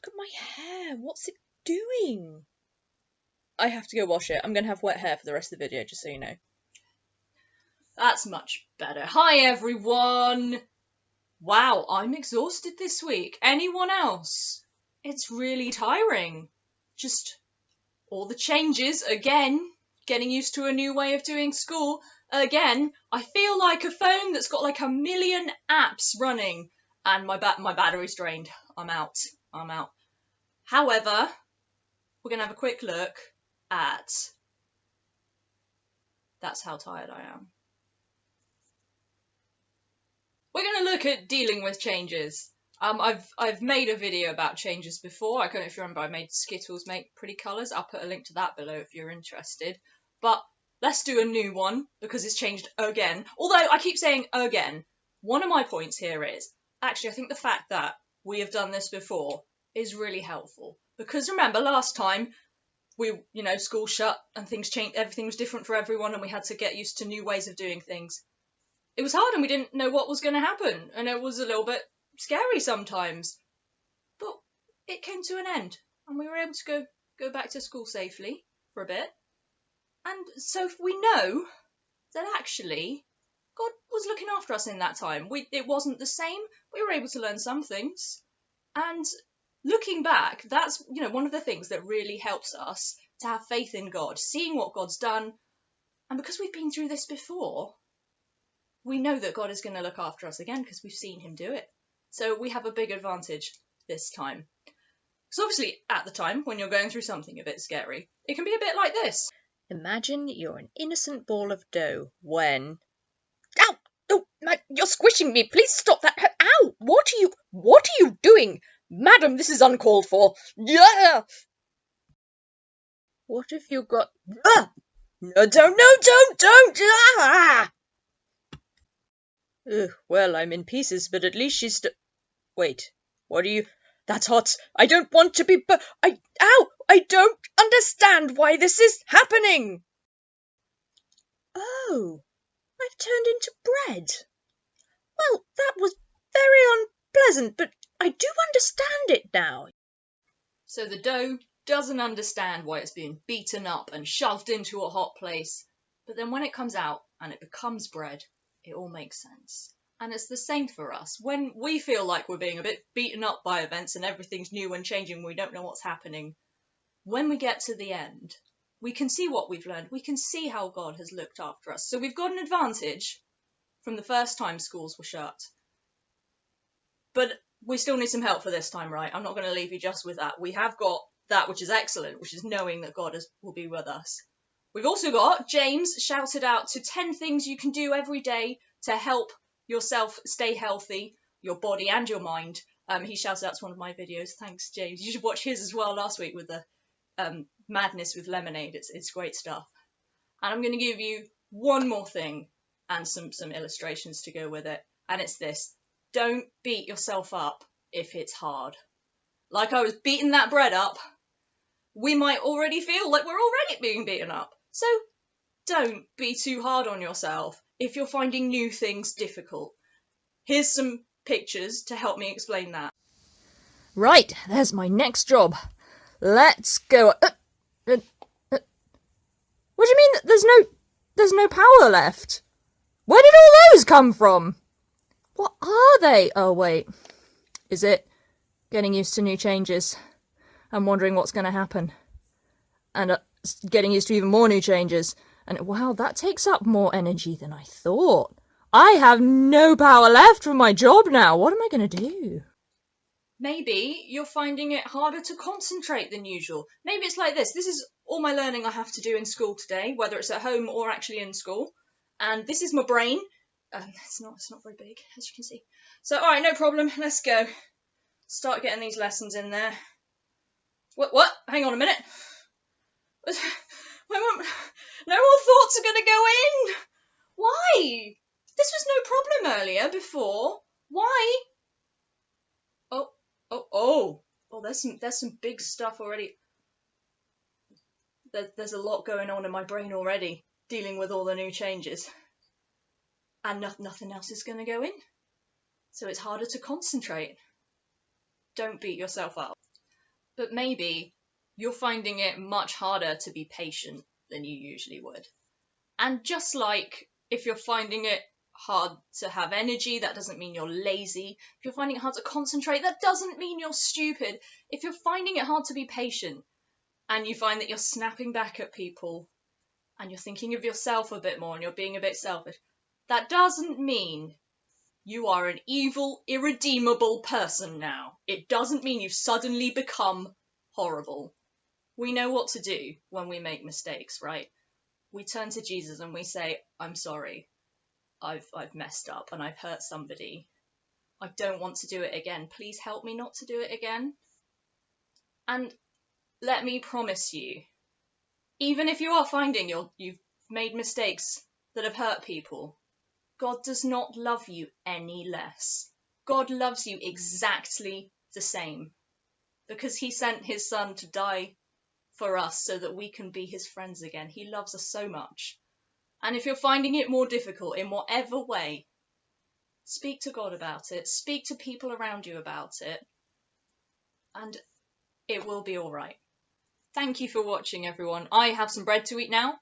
Look at my hair. What's it doing? I have to go wash it. I'm going to have wet hair for the rest of the video, just so you know. That's much better. Hi, everyone. Wow, I'm exhausted this week. Anyone else? It's really tiring. Just all the changes again. Getting used to a new way of doing school. Again, I feel like a phone that's got like a million apps running. And my battery's drained. I'm out. However, we're going to have a quick look at... That's how tired I am. We're going to look at dealing with changes. I've made a video about changes before. I don't know if you remember, I made Skittles make pretty colours. I'll put a link to that below if you're interested. But let's do a new one, because it's changed again. Although I keep saying again. One of my points here is, actually, I think the fact that we have done this before is really helpful. Because remember, last time, school shut and things changed, everything was different for everyone and we had to get used to new ways of doing things. It was hard and we didn't know what was going to happen, and it was a little bit scary sometimes. But it came to an end and we were able to go back to school safely for a bit. And so we know that actually God was looking after us in that time. It wasn't the same. We were able to learn some things. And looking back, that's one of the things that really helps us to have faith in God, seeing what God's done. And because we've been through this before, we know that God is going to look after us again because we've seen him do it. So we have a big advantage this time. Because obviously at the time, when you're going through something a bit scary, it can be a bit like this. Imagine you're an innocent ball of dough when... Ow! Oh, you're squishing me. Please stop that. Ow! What are you doing? Madam, this is uncalled for. Yeah! What if you got... Ah! No, don't! Ah! Ugh, well, I'm in pieces, but at least she's Wait, what are you... That's hot. I don't want to be... Ow! I don't understand why this is happening. Oh, I've turned into bread. Well, that was very unpleasant, but I do understand it now. So the dough doesn't understand why it's being beaten up and shoved into a hot place, but then when it comes out and it becomes bread, it all makes sense. And it's the same for us. When we feel like we're being a bit beaten up by events and everything's new and changing, we don't know what's happening, when we get to the end, we can see what we've learned. We can see how God has looked after us. So we've got an advantage from the first time schools were shut. But we still need some help for this time, right? I'm not going to leave you just with that. We have got that which is excellent, which is knowing that God will be with us. We've also got James shouted out to 10 things you can do every day to help yourself stay healthy, your body and your mind. He shouted out to one of my videos. Thanks, James. You should watch his as well last week with the madness with lemonade. It's great stuff. And I'm going to give you one more thing and some illustrations to go with it. And it's this. Don't beat yourself up if it's hard. Like I was beating that bread up, we might already feel like we're already being beaten up. So don't be too hard on yourself if you're finding new things difficult. Here's some pictures to help me explain that. Right, there's my next job. Let's go. What do you mean there's no power left? Where did all those come from? What are they? Oh, wait. Is it getting used to new changes? I'm wondering what's going to happen. And getting used to even more new changes. And wow, that takes up more energy than I thought. I have no power left for my job now. What am I going to do? Maybe you're finding it harder to concentrate than usual. Maybe it's like this. This is all my learning I have to do in school today, whether it's at home or actually in school. And this is my brain. It's not very big, as you can see. So, all right, no problem. Let's go. Start getting these lessons in there. What? Hang on a minute. No more thoughts are going to go in. Why? This was no problem earlier before. Why? Oh, there's some big stuff already. There's a lot going on in my brain already, dealing with all the new changes. And nothing else is going to go in. So it's harder to concentrate. Don't beat yourself up. But maybe you're finding it much harder to be patient than you usually would. And just like if you're finding it hard to have energy, that doesn't mean you're lazy. If you're finding it hard to concentrate, that doesn't mean you're stupid. If you're finding it hard to be patient and you find that you're snapping back at people and you're thinking of yourself a bit more and you're being a bit selfish, that doesn't mean you are an evil, irredeemable person now. It doesn't mean you've suddenly become horrible. We know what to do when we make mistakes, right? We turn to Jesus and we say, I'm sorry. I've messed up and I've hurt somebody. I don't want to do it again. Please help me not to do it again. And let me promise you, even if you are finding you've made mistakes that have hurt people, God does not love you any less. God loves you exactly the same, because he sent his son to die for us so that we can be his friends again. He loves us so much. And if you're finding it more difficult in whatever way, speak to God about it. Speak to people around you about it. And it will be all right. Thank you for watching, everyone. I have some bread to eat now.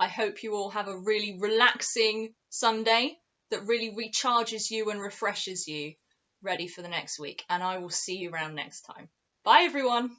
I hope you all have a really relaxing Sunday that really recharges you and refreshes you, ready for the next week. And I will see you around next time. Bye, everyone.